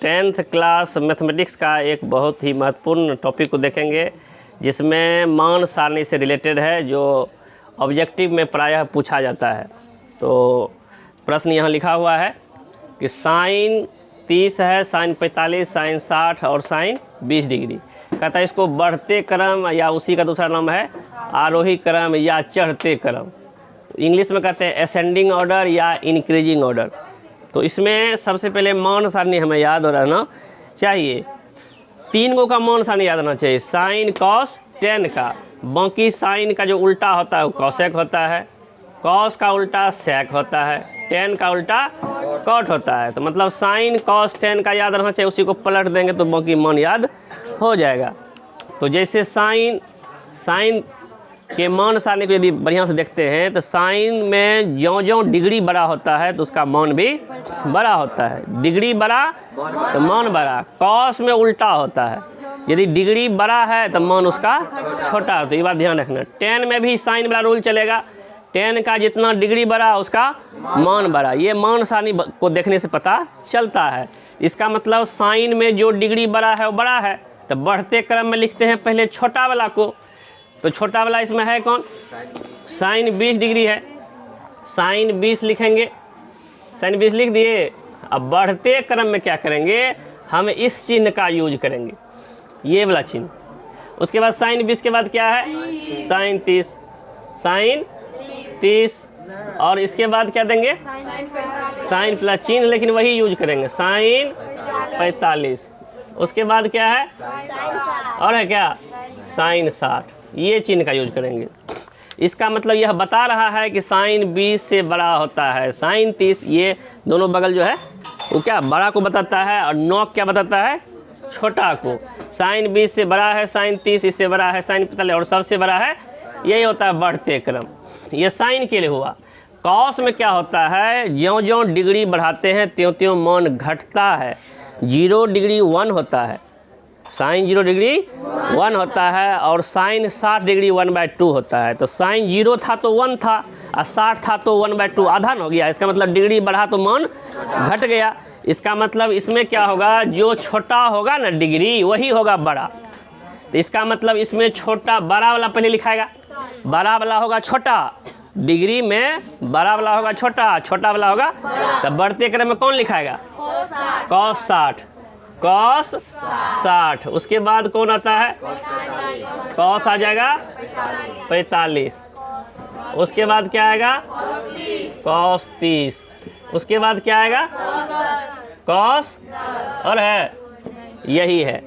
10th class mathematics का एक बहुत ही महत्वपूर्ण टॉपिक को देखेंगे, जिसमें मान सारणी से रिलेटेड है, जो ऑब्जेक्टिव में प्रायः पूछा जाता है। तो प्रश्न यहाँ लिखा हुआ है कि साइन 30 है, साइन 45, साइन 60 और साइन 20 डिग्री। कहता है इसको बढ़ते क्रम या उसी का दूसरा नाम है आरोही क्रम या चढ़ते क्रम, इंग्लिश में कहते हैं असेंडिंग ऑर्डर या इंक्रीजिंग ऑर्डर। तो इसमें सबसे पहले मान सारणी हमें याद रहना चाहिए। 3 गो का मान सारणी याद रहना चाहिए, साइन कॉस टेन का, बाकी साइन का जो उल्टा होता है वो कॉसेक होता है, कॉस का उल्टा सेक होता है, टेन का उल्टा कॉट होता है। तो मतलब साइन कॉस टेन का याद रहना चाहिए, उसी को पलट देंगे तो बाकी मान याद हो जाएगा। तो जैसे साइन के मान सारणी को यदि बढ़िया से देखते हैं तो साइन में ज्यों-ज्यों डिग्री बड़ा होता है तो उसका मान भी बड़ा होता है, डिग्री बड़ा तो मान बड़ा। कॉस में उल्टा होता है, यदि डिग्री बड़ा है तो मान उसका छोटा। तो ये बात ध्यान रखना। टेन में भी साइन वाला रूल चलेगा, टेन का जितना डिग्री बड़ा उसका मान बड़ा। ये मान सारणी को देखने से पता चलता है। इसका मतलब साइन में जो डिग्री बड़ा है वो बड़ा है, तो बढ़ते क्रम में लिखते हैं पहले छोटा वाला को। तो छोटा वाला इसमें है कौन, साइन 20 डिग्री है, साइन 20 लिखेंगे, साइन 20 लिख दिए। अब बढ़ते क्रम में क्या करेंगे, हम इस चिन्ह का यूज करेंगे, ये वाला चिन्ह। उसके बाद साइन 20 के बाद क्या है, साइन 30, साइन 30, और इसके बाद क्या देंगे, साइन प्लस चिन्ह, लेकिन वही यूज करेंगे, साइन 45। उसके बाद क्या है, और है क्या, साइन 60, ये चिन्ह का यूज करेंगे। इसका मतलब यह बता रहा है कि साइन 20 से बड़ा होता है साइन 30। ये दोनों बगल जो है वो क्या बड़ा को बताता है, और नॉक क्या बताता है, छोटा को। साइन 20 से बड़ा है साइन 30, इससे बड़ा है साइन 45, और सबसे बड़ा है, यही होता है बढ़ते क्रम। ये साइन के लिए हुआ। कॉस में क्या होता है, ज्यों-ज्यों डिग्री बढ़ाते हैं त्यों-त्यों मान घटता है। 0 डिग्री 1 होता है, साइन 0 डिग्री 1 होता है, और साइन 60 डिग्री 1/2 होता है। तो साइन 0 था तो 1 था, और 60 था तो 1/2 आधा हो गया। इसका मतलब डिग्री बढ़ा तो मान घट गया। इसका मतलब इसमें क्या होगा, जो छोटा होगा ना डिग्री वही होगा बड़ा। तो इसका मतलब इसमें छोटा बड़ा वाला पहले लिखाएगा, बड़ा वाला होगा छोटा, डिग्री में बड़ा वाला होगा छोटा, छोटा वाला होगा। तो बढ़ते क्रम में कौन लिखाएगा, कॉस 60, कॉस 60। उसके बाद कौन आता है, कॉस आ जाएगा 45। उसके बाद क्या आएगा, कॉस 30। उसके बाद क्या आएगा, कॉस, और है यही है।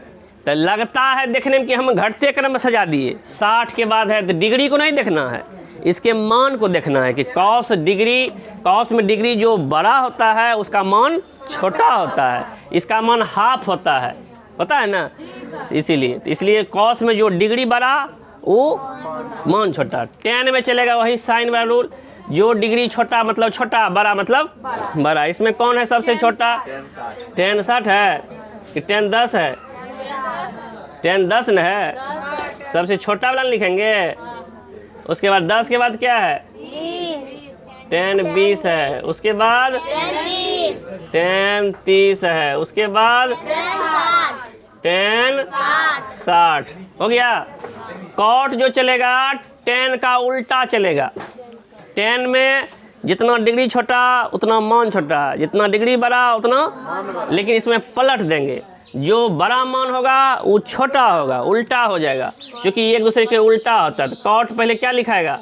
तो लगता है देखने में कि हम घटते क्रम में सजा दिए। 60 के बाद है तो डिग्री को नहीं देखना है, इसके मान को देखना है कि कॉस डिग्री, कॉस में डिग्री जो बड़ा होता है उसका मान छोटा होता है, इसका मान हाफ होता है, पता है ना। इसलिए कॉस में जो डिग्री बड़ा वो मान छोटा। टेन में चलेगा वही साइन वाला रूल, जो डिग्री छोटा मतलब छोटा, बड़ा मतलब बड़ा। इसमें कौन है सबसे छोटा, टेन 60 है कि टेन 10 है, टेन 10 न है, सबसे छोटा वाला लिखेंगे। उसके बाद 10 के बाद क्या है, टेन 20 है। उसके बाद टेन 30 है। उसके बाद टेन 60 हो गया। कॉट जो चलेगा टेन का उल्टा चलेगा। टेन में जितना डिग्री छोटा उतना मान छोटा, जितना डिग्री बड़ा उतना, लेकिन इसमें पलट देंगे, जो बड़ा मान होगा वो छोटा होगा, उल्टा हो जाएगा, क्योंकि एक दूसरे के उल्टा होता है। तो कॉट पहले क्या लिखाएगा,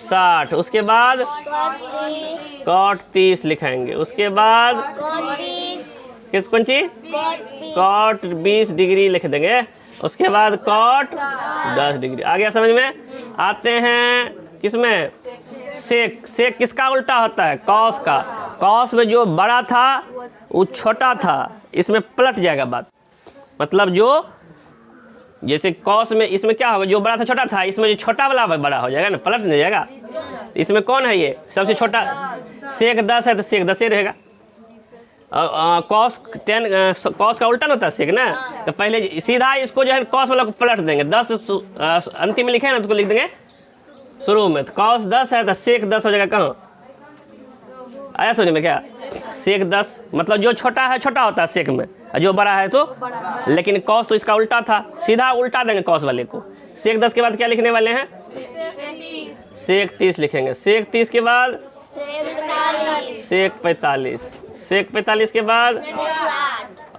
60। उसके बाद कॉट 30 लिखाएंगे। उसके बाद कौन सी, कॉट 20 डिग्री लिख देंगे। उसके बाद कॉट 10 डिग्री। आ गया समझ में। आते हैं किसमें, सेक। सेक किसका उल्टा होता है, कॉस का। कॉस में जो बड़ा था वो छोटा था, इसमें पलट जाएगा बात। मतलब जो जैसे कॉस में, इसमें क्या होगा, जो बड़ा था छोटा था, इसमें जो छोटा वाला बड़ा हो जाएगा ना, पलट नहीं जाएगा। इसमें कौन है ये सबसे छोटा, सेक 10 है तो सेक 10 ही रहेगा। कॉस 10, कॉस का उल्टा ना होता है सेक ना, तो पहले सीधा इसको जो है कॉस वाला को पलट देंगे। 10 अंतिम में लिखे ना, तो लिख देंगे शुरू में। तो कॉस 10 है तो सेक 10 हो जाएगा। कहाँ आया समझ में क्या, सेक 10, मतलब जो छोटा है छोटा होता है सेक में, और जो बड़ा है तो लेकिन कॉस तो इसका उल्टा था, सीधा उल्टा देंगे कॉस वाले को। सेक 10 के बाद क्या लिखने वाले हैं? सेक 30 लिखेंगे। सेक 30 के बाद सेक 45, सेक 45 के बाद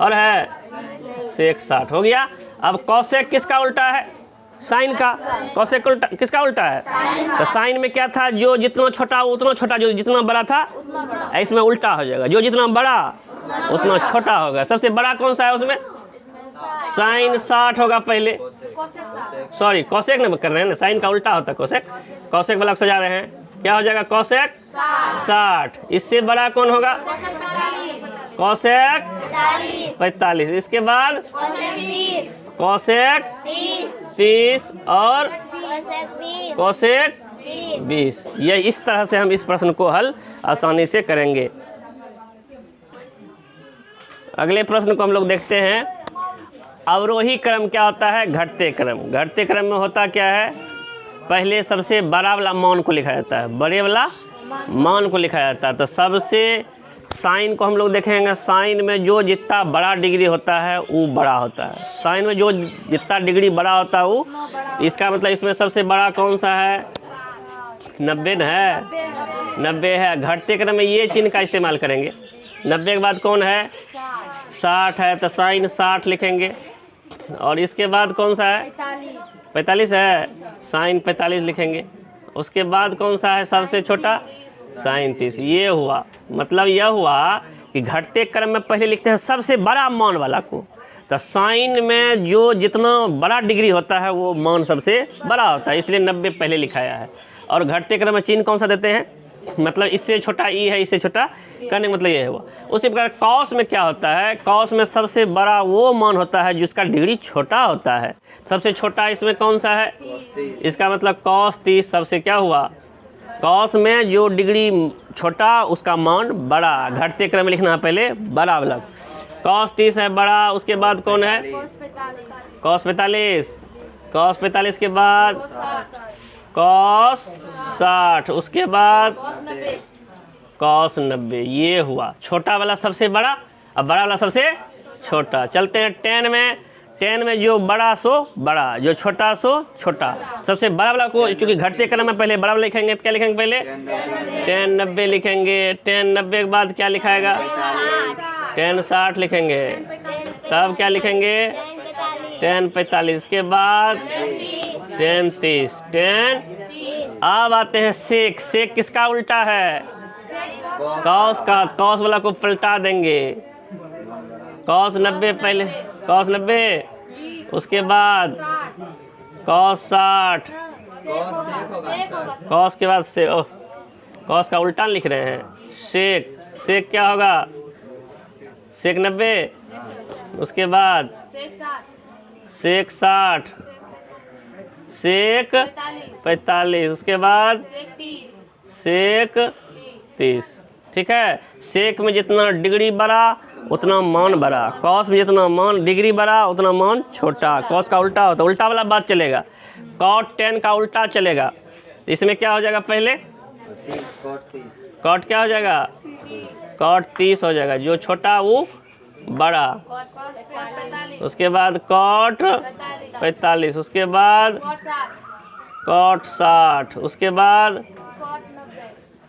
और है सेक 60 हो गया। अब कॉसेक किसका उल्टा है? साइन का। कॉसेक उल्टा किसका उल्टा है? तो साइन में क्या था? जो जितना छोटा उतना छोटा, जो जितना बड़ा था इसमें उल्टा हो जाएगा, जो जितना बड़ा उतना छोटा होगा। सबसे बड़ा कौन सा है उसमें? साइन 60 होगा पहले, सॉरी कॉसेक नहीं कर रहे हैं ना, साइन का उल्टा होता है कॉसेक। कॉसेक वाला सजा रहे हैं, क्या हो जाएगा? कॉसेक 60। इससे बड़ा कौन होगा? कॉसेक 45। इसके बाद कॉसेक 30 और कॉसेक 20। ये इस तरह से हम इस प्रश्न को हल आसानी से करेंगे। अगले प्रश्न को हम लोग देखते हैं। अवरोही क्रम क्या होता है? घटते क्रम। घटते क्रम में होता क्या है? पहले सबसे बड़ा वाला मान को लिखा जाता है, बड़े वाला मान को लिखा जाता है। तो सबसे साइन को हम लोग देखेंगे, साइन में जो जितना बड़ा डिग्री होता है वो बड़ा होता है। साइन में जो जितना डिग्री बड़ा होता है वो, इसका मतलब इसमें सबसे बड़ा कौन सा है? 90 है, 90 है। घटते क्रम में ये चिन्ह का इस्तेमाल करेंगे। 90 के बाद कौन है? 60 है, तो साइन 60 लिखेंगे। और इसके बाद कौन सा है? 45 है, साइन 45 लिखेंगे। उसके बाद कौन सा है सबसे छोटा? साइन 30। ये हुआ, मतलब यह हुआ कि घटते क्रम में पहले लिखते हैं सबसे बड़ा मान वाला को। तो साइन में जो जितना बड़ा डिग्री होता है वो मान सबसे बड़ा होता है, इसलिए 90 पहले लिखाया है। और घटते क्रम में चिन्ह कौन सा देते हैं? मतलब इससे छोटा ई है, इससे छोटा करने का मतलब ये हुआ। उसी प्रकार कॉस में क्या होता है? कॉस में सबसे बड़ा वो मान होता है जिसका डिग्री छोटा होता है। सबसे छोटा इसमें कौन सा है? इसका मतलब कॉस 30 सबसे क्या हुआ? कॉस में जो डिग्री छोटा उसका मान बड़ा। घटते क्रम में लिखना है पहले बड़ा वाला। कॉस 30 है बड़ा। उसके बाद कौन है? कॉस 45। कॉस 45 के बाद कॉस 60। उसके बाद कॉस 90। ये हुआ छोटा वाला सबसे बड़ा और बड़ा वाला सबसे छोटा। चलते हैं 10 में। 10 में जो बड़ा सो बड़ा, जो छोटा सो छोटा। सबसे बड़ा वाला को, चूँकि घटते क्रम में पहले बड़ा वाला लिखेंगे तो क्या लिखेंगे? पहले 10 90 लिखेंगे। 10 90 के बाद क्या लिखाएगा? 10 60 लिखेंगे। तब क्या लिखेंगे? 10 45 के बाद 10 30। 10 अब आते हैं सेक। सेक किसका उल्टा है? कॉस का। कॉस वाला को पलटा देंगे। कॉस 90 पहले, कॉस 90। उसके बाद कॉस 60। कॉस के बाद से कॉस का उल्टा लिख रहे हैं। सेक। सेक क्या होगा? सेक 90। उसके बाद सेक 60। सेक 45। उसके बाद सेक 30। ठीक है। सेक में जितना डिग्री बड़ा उतना मान बड़ा। कॉस में जितना मान डिग्री बड़ा उतना मान छोटा। कॉस का उल्टा होता है, उल्टा वाला बात चलेगा। कॉट 10 का उल्टा चलेगा। इसमें क्या हो जाएगा? पहले कॉट क्या हो जाएगा? कॉट 30 हो जाएगा, जो छोटा वो बड़ा। उसके बाद कॉट 45। उसके बाद कॉट 60। उसके बाद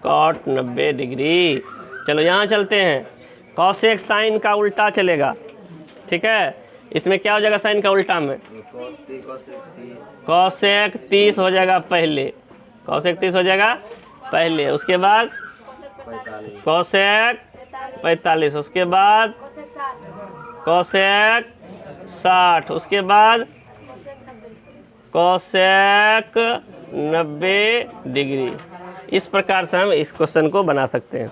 कॉट 90 डिग्री। चलो यहाँ चलते हैं। कॉसेक साइन का उल्टा चलेगा। ठीक है। इसमें क्या हो जाएगा? साइन का उल्टा में कॉसेक 30 हो जाएगा पहले। कॉसेक 30 हो जाएगा पहले। उसके बाद कॉसेक 45। उसके बाद कॉसेक 60। उसके बाद कॉसेक 90 डिग्री। इस प्रकार से हम इस क्वेश्चन को बना सकते हैं।